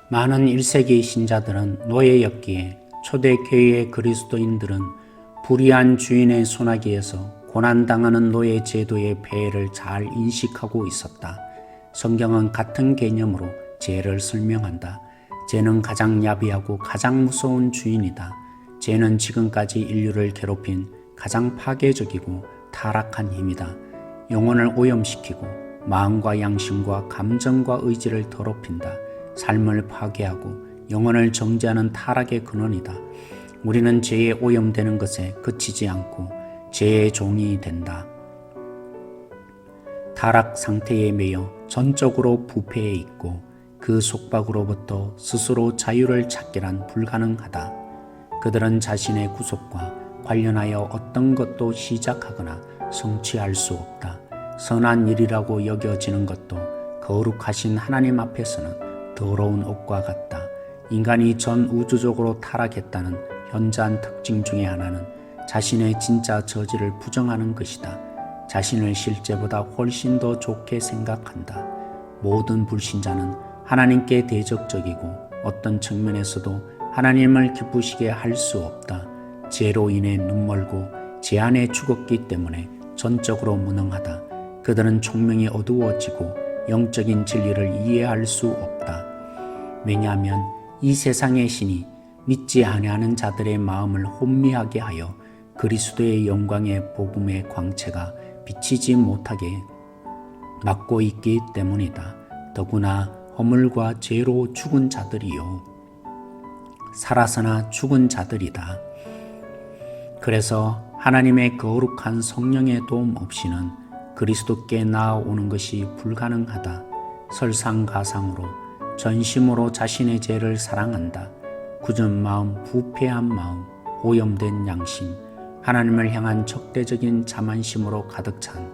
많은 1세기 신자들은 노예였기에 초대교회의 그리스도인들은 불의한 주인의 손아귀에서 고난당하는 노예 제도의 폐해를 잘 인식하고 있었다. 성경은 같은 개념으로 죄를 설명한다. 죄는 가장 야비하고 가장 무서운 주인이다. 죄는 지금까지 인류를 괴롭힌 가장 파괴적이고 타락한 힘이다. 영혼을 오염시키고 마음과 양심과 감정과 의지를 더럽힌다. 삶을 파괴하고 영혼을 정죄하는 타락의 근원이다. 우리는 죄에 오염되는 것에 그치지 않고 죄의 종이 된다. 타락 상태에 매여 전적으로 부패해 있고 그 속박으로부터 스스로 자유를 찾기란 불가능하다. 그들은 자신의 구속과 관련하여 어떤 것도 시작하거나 성취할 수 없다. 선한 일이라고 여겨지는 것도 거룩하신 하나님 앞에서는 더러운 옷과 같다. 인간이 전 우주적으로 타락했다는 현저한 특징 중에 하나는 자신의 진짜 저지를 부정하는 것이다. 자신을 실제보다 훨씬 더 좋게 생각한다. 모든 불신자는 하나님께 대적적이고 어떤 측면에서도 하나님을 기쁘시게 할 수 없다. 죄로 인해 눈멀고 죄 안에 죽었기 때문에 전적으로 무능하다. 그들은 총명이 어두워지고 영적인 진리를 이해할 수 없다. 왜냐하면 이 세상의 신이 믿지 아니하는 자들의 마음을 혼미하게 하여 그리스도의 영광의 복음의 광채가 비치지 못하게 막고 있기 때문이다. 더구나 허물과 죄로 죽은 자들이요 살아서나 죽은 자들이다. 그래서 하나님의 거룩한 성령의 도움 없이는 그리스도께 나아오는 것이 불가능하다. 설상가상으로 전심으로 자신의 죄를 사랑한다. 굳은 마음, 부패한 마음, 오염된 양심, 하나님을 향한 적대적인 자만심으로 가득 찬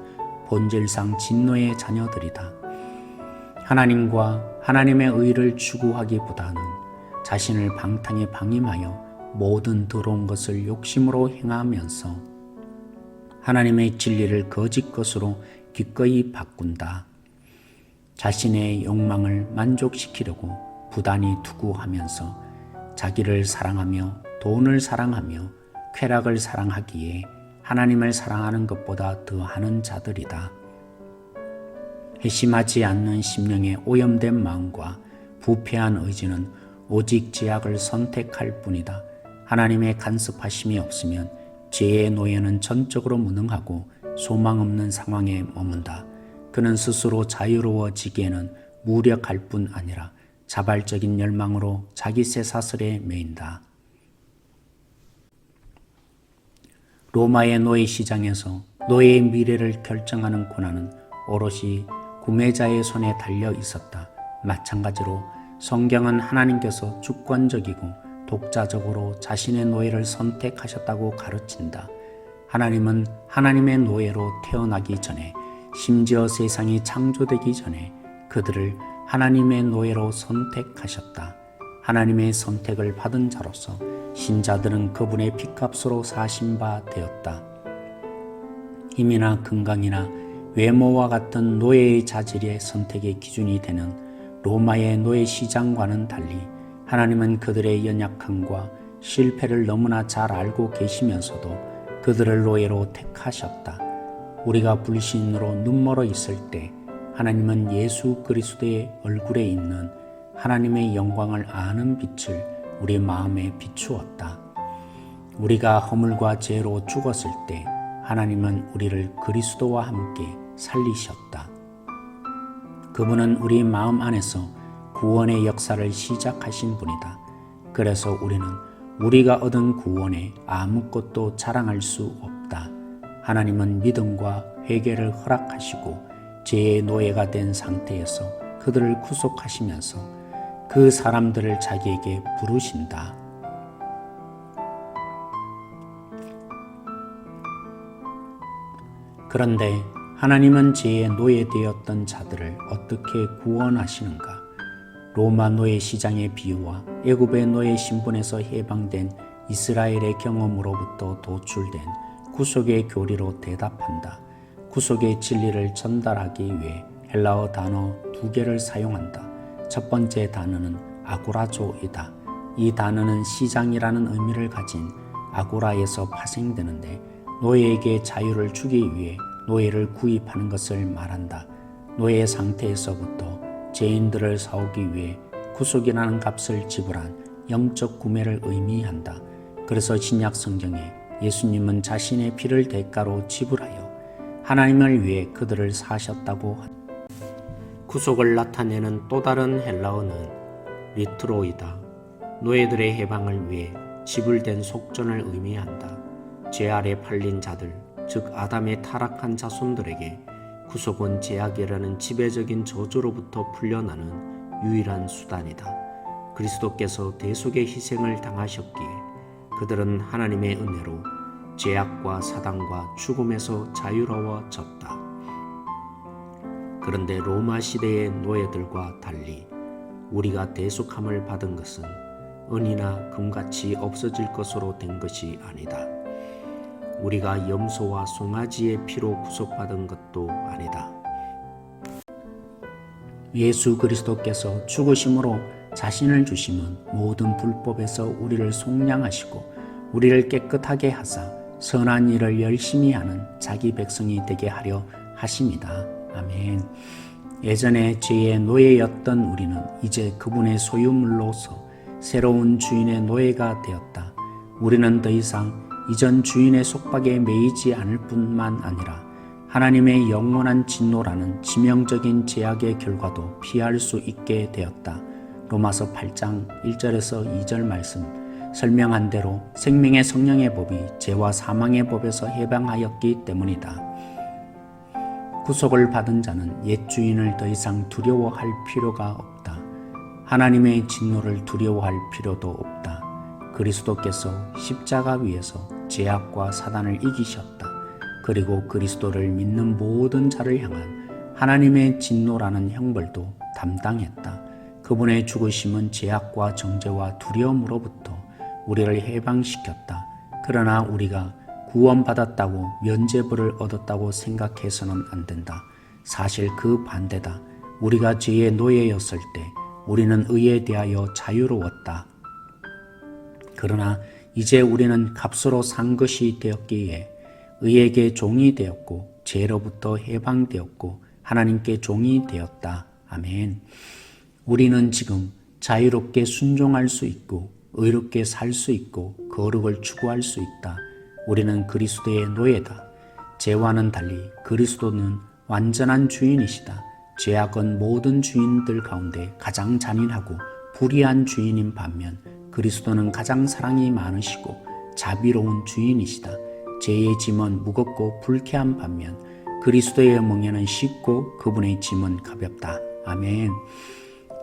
본질상 진노의 자녀들이다. 하나님과 하나님의 의를 추구하기보다는 자신을 방탕에 방임하여 모든 더러운 것을 욕심으로 행하면서 하나님의 진리를 거짓 것으로 기꺼이 바꾼다. 자신의 욕망을 만족시키려고 부단히 투구하면서 자기를 사랑하며 돈을 사랑하며 쾌락을 사랑하기에 하나님을 사랑하는 것보다 더하는 자들이다. 회심하지 않는 심령의 오염된 마음과 부패한 의지는 오직 죄악을 선택할 뿐이다. 하나님의 간섭하심이 없으면 죄의 노예는 전적으로 무능하고 소망 없는 상황에 머문다. 그는 스스로 자유로워지기에는 무력할 뿐 아니라 자발적인 열망으로 자기 쇠사슬에 매인다. 로마의 노예 시장에서 노예의 미래를 결정하는 권한은 오롯이 구매자의 손에 달려 있었다. 마찬가지로 성경은 하나님께서 주권적이고 독자적으로 자신의 노예를 선택하셨다고 가르친다. 하나님은 하나님의 노예로 태어나기 전에, 심지어 세상이 창조되기 전에 그들을 하나님의 노예로 선택하셨다. 하나님의 선택을 받은 자로서 신자들은 그분의 핏값으로 사신 바 되었다. 힘이나 건강이나 외모와 같은 노예의 자질의 선택의 기준이 되는 로마의 노예 시장과는 달리 하나님은 그들의 연약함과 실패를 너무나 잘 알고 계시면서도 그들을 노예로 택하셨다. 우리가 불신으로 눈멀어 있을 때 하나님은 예수 그리스도의 얼굴에 있는 하나님의 영광을 아는 빛을 우리 마음에 비추었다. 우리가 허물과 죄로 죽었을 때 하나님은 우리를 그리스도와 함께 살리셨다. 그분은 우리 마음 안에서 구원의 역사를 시작하신 분이다. 그래서 우리는 우리가 얻은 구원에 아무것도 자랑할 수 없다. 하나님은 믿음과 회개를 허락하시고 죄의 노예가 된 상태에서 그들을 구속하시면서 그 사람들을 자기에게 부르신다. 그런데 하나님은 죄의 노예되었던 자들을 어떻게 구원하시는가? 로마 노예 시장의 비유와 애굽의 노예 신분에서 해방된 이스라엘의 경험으로부터 도출된 구속의 교리로 대답한다. 구속의 진리를 전달하기 위해 헬라어 단어 2개를 사용한다. 첫 번째 단어는 아고라조이다. 이 단어는 시장이라는 의미를 가진 아고라에서 파생되는데 노예에게 자유를 주기 위해 노예를 구입하는 것을 말한다. 노예 상태에서부터 죄인들을 사오기 위해 구속이라는 값을 지불한 영적 구매를 의미한다. 그래서 신약 성경에 예수님은 자신의 피를 대가로 지불하여 하나님을 위해 그들을 사셨다고 한다. 구속을 나타내는 또 다른 헬라어는 리트로이다. 노예들의 해방을 위해 지불된 속전을 의미한다. 죄 아래 팔린 자들, 즉 아담의 타락한 자손들에게 구속은 죄악이라는 지배적인 저주로부터 풀려나는 유일한 수단이다. 그리스도께서 대속의 희생을 당하셨기에 그들은 하나님의 은혜로 죄악과 사단과 죽음에서 자유로워졌다. 그런데 로마 시대의 노예들과 달리 우리가 대속함을 받은 것은 은이나 금같이 없어질 것으로 된 것이 아니다. 우리가 염소와 송아지의 피로 구속받은 것도 아니다. 예수 그리스도께서 죽으심으로 자신을 주심은 모든 불법에서 우리를 속량하시고 우리를 깨끗하게 하사 선한 일을 열심히 하는 자기 백성이 되게 하려 하심이다. 아멘. 예전에 죄의 노예였던 우리는 이제 그분의 소유물로서 새로운 주인의 노예가 되었다. 우리는 더 이상 이전 주인의 속박에 매이지 않을 뿐만 아니라 하나님의 영원한 진노라는 치명적인 죄악의 결과도 피할 수 있게 되었다. 로마서 8장 1절에서 2절 말씀 설명한 대로 생명의 성령의 법이 죄와 사망의 법에서 해방하였기 때문이다. 구속을 받은 자는 옛 주인을 더 이상 두려워할 필요가 없다. 하나님의 진노를 두려워할 필요도 없다. 그리스도께서 십자가 위에서 죄악과 사단을 이기셨다. 그리고 그리스도를 믿는 모든 자를 향한 하나님의 진노라는 형벌도 담당했다. 그분의 죽으심은 죄악과 정죄와 두려움으로부터 우리를 해방시켰다. 그러나 우리가 구원받았다고 면죄부를 얻었다고 생각해서는 안 된다. 사실 그 반대다. 우리가 죄의 노예였을 때 우리는 의에 대하여 자유로웠다. 그러나 이제 우리는 값으로 산 것이 되었기에 의에게 종이 되었고 죄로부터 해방되었고 하나님께 종이 되었다. 아멘. 우리는 지금 자유롭게 순종할 수 있고 의롭게 살 수 있고 거룩을 추구할 수 있다. 우리는 그리스도의 노예다. 죄와는 달리 그리스도는 완전한 주인이시다. 죄악은 모든 주인들 가운데 가장 잔인하고 불의한 주인인 반면 그리스도는 가장 사랑이 많으시고 자비로운 주인이시다. 죄의 짐은 무겁고 불쾌한 반면 그리스도의 멍에는 쉽고 그분의 짐은 가볍다. 아멘.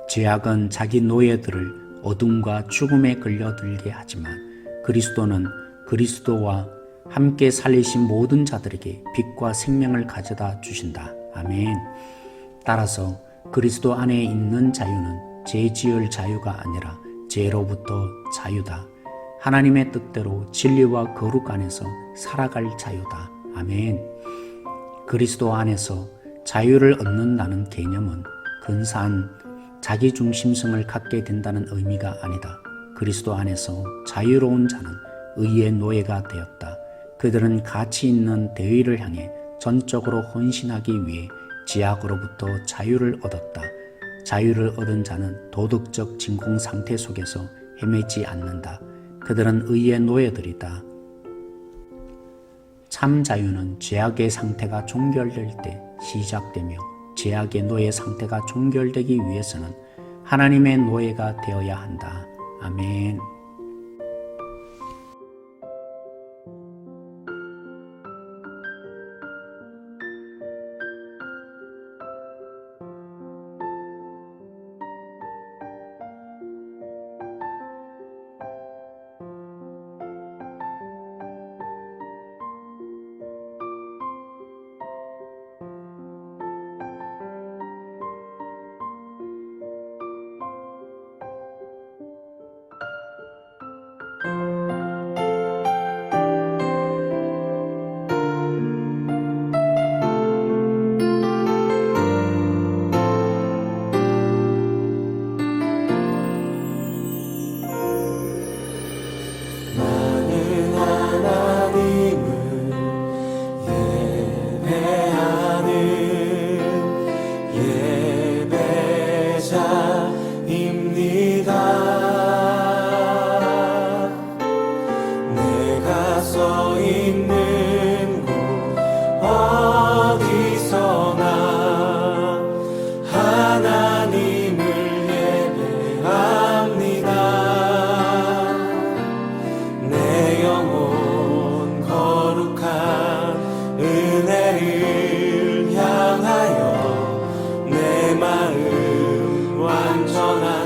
죄악은 자기 노예들을 어둠과 죽음에 끌려들게 하지만 그리스도는 그리스도와 함께 살리신 모든 자들에게 빛과 생명을 가져다 주신다. 아멘. 따라서 그리스도 안에 있는 자유는 죄 지을 자유가 아니라 죄로부터 자유다. 하나님의 뜻대로 진리와 거룩 안에서 살아갈 자유다. 아멘. 그리스도 안에서 자유를 얻는다는 개념은 근사한 자기중심성을 갖게 된다는 의미가 아니다. 그리스도 안에서 자유로운 자는 의의 노예가 되었다. 그들은 가치 있는 대의를 향해 전적으로 헌신하기 위해 죄악으로부터 자유를 얻었다. 자유를 얻은 자는 도덕적 진공 상태 속에서 헤매지 않는다. 그들은 의의 노예들이다. 참 자유는 죄악의 상태가 종결될 때 시작되며 죄악의 노예 상태가 종결되기 위해서는 하나님의 노예가 되어야 한다. 아멘. 예배자입니다. 내가 서 있는 곳 어디서나 하나님을 예배합니다. 내 영혼 거룩한 은혜를 향하여 내 마음 완전한